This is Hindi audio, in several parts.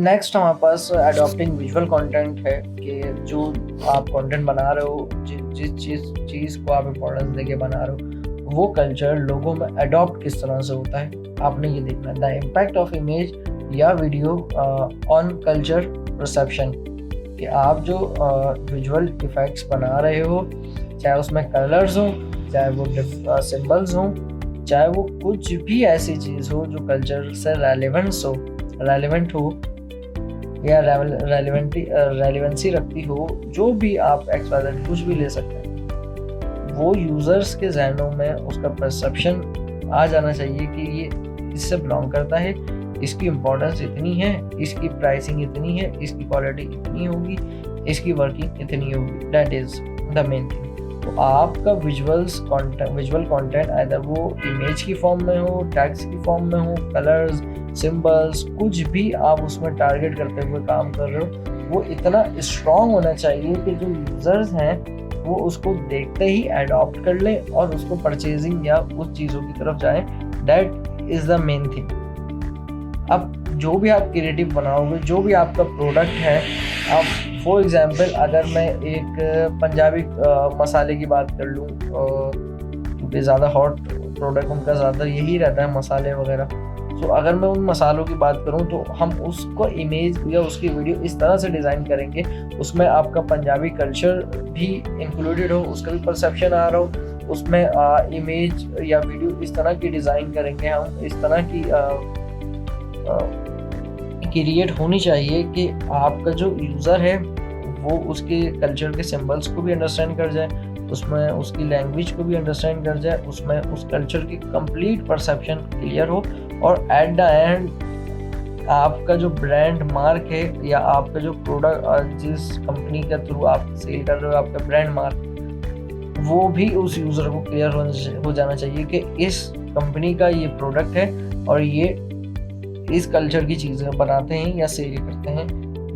नेक्स्ट हमारे पास अडॉप्टिंग विजुअल कंटेंट है कि जो आप कंटेंट बना रहे हो, जिस चीज़ को आप इम्पोर्टेंस देके बना रहे हो, वो कल्चर लोगों में अडॉप्ट किस तरह से होता है, आपने ये देखना है। द इम्पैक्ट ऑफ इमेज या वीडियो ऑन कल्चर परसेप्शन, कि आप जो विजुअल इफेक्ट्स बना रहे हो, चाहे उसमें कलर्स हो, चाहे वो सिंबल्स हो, चाहे वो कुछ भी ऐसी चीज़ हो जो कल्चर से रेलेवेंट हो या रेलिवेंसी रखती हो, जो भी आप एक्सवाइजेड कुछ भी ले सकते हैं, वो यूज़र्स के जहनों में उसका परसेप्शन आ जाना चाहिए कि ये इससे बिलोंग करता है, इसकी इम्पोर्टेंस इतनी है, इसकी प्राइसिंग इतनी है, इसकी क्वालिटी इतनी होगी, इसकी वर्किंग इतनी होगी। That is the main thing. तो आपका विजुअल कंटेंट आइदर वो इमेज की फॉर्म में हो, टेक्स्ट की फॉर्म में हो, कलर्स, सिंबल्स, कुछ भी आप उसमें टारगेट करते हुए काम कर रहे हो, वो इतना स्ट्रॉन्ग होना चाहिए कि जो यूज़र्स हैं वो उसको देखते ही अडॉप्ट कर लें और उसको परचेजिंग या उस चीज़ों की तरफ जाएं। That is the main thing. अब जो भी आप क्रिएटिव बनाओगे, जो भी आपका प्रोडक्ट है, आप फॉर एग्जांपल अगर मैं एक पंजाबी मसाले की बात कर लूँ, क्योंकि ज़्यादा हॉट प्रोडक्ट उनका ज़्यादा यही रहता है, मसाले वगैरह। तो अगर मैं उन मसालों की बात करूं तो हम उसको इमेज या उसकी वीडियो इस तरह से डिज़ाइन करेंगे, उसमें आपका पंजाबी कल्चर भी इंक्लूडेड हो, उसका भी परसेप्शन आ रहा हो, उसमें इमेज या वीडियो इस तरह की डिज़ाइन करेंगे हम, इस तरह की क्रिएट होनी चाहिए कि आपका जो यूज़र है वो उसके कल्चर के सिंबल्स को भी अंडरस्टैंड कर जाए, उसमें उसकी लैंग्वेज को भी अंडरस्टैंड कर जाए, उसमें उस कल्चर की कंप्लीट परसेप्शन क्लियर हो, और एट द एंड आपका जो ब्रांड मार्क है या आपका जो प्रोडक्ट जिस कंपनी के थ्रू आप सेल कर रहे हो, आपका ब्रांड मार्क, वो भी उस यूज़र को क्लियर हो जाना चाहिए कि इस कंपनी का ये प्रोडक्ट है और ये इस कल्चर की चीज़ें बनाते हैं या सेल करते हैं,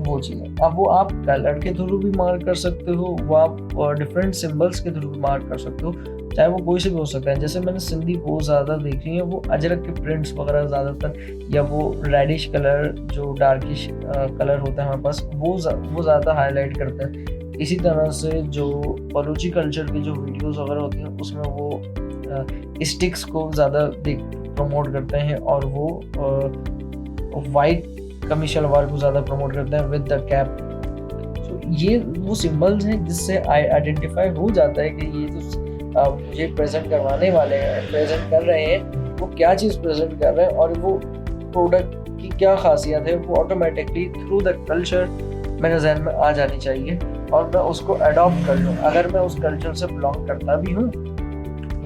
वो चीज़ें। अब वो आप कलर के थ्रू भी मार्क कर सकते हो, वो आप डिफरेंट सिंबल्स के थ्रू भी मार्क कर सकते हो, चाहे वो कोई से भी हो सकता है। जैसे मैंने सिंधी बहुत ज़्यादा देखी है, वो अजरक के प्रिंट्स वगैरह ज़्यादातर, या वो रेडिश कलर जो डार्किश कलर होता है हमारे पास, वो ज़्यादा हाईलाइट करते हैं। इसी तरह से जो बलूची कल्चर की जो वीडियोस वगैरह होती हैं, उसमें वो स्टिक्स को ज़्यादा प्रमोट करते हैं, और वो वाइट कमीज शलवार को ज़्यादा प्रमोट करते हैं विद द कैप। तो ये वो सिंबल्स हैं जिससे आइडेंटिफाई हो जाता है कि ये जो मुझे प्रेजेंट करवाने वाले हैं, प्रेजेंट कर रहे हैं, वो क्या चीज़ प्रेजेंट कर रहे हैं और वो प्रोडक्ट की क्या खासियत है, वो ऑटोमेटिकली थ्रू द कल्चर मेरे जहन में आ जानी चाहिए और मैं उसको अडॉप्ट कर लूँ, अगर मैं उस कल्चर से बिलोंग करता भी हूँ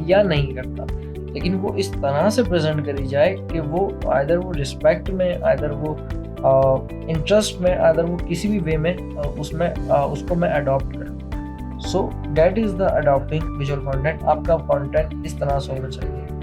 या नहीं करता। लेकिन वो इस तरह से प्रेजेंट करी जाए कि वो आइदर वो रिस्पेक्ट में, आइदर वो इंटरेस्ट में, आइदर वो किसी भी वे में उसमें उसको मैं अडॉप्ट करूँ। So that is the adopting visual content. आपका कंटेंट इस तरह से होना चाहिए।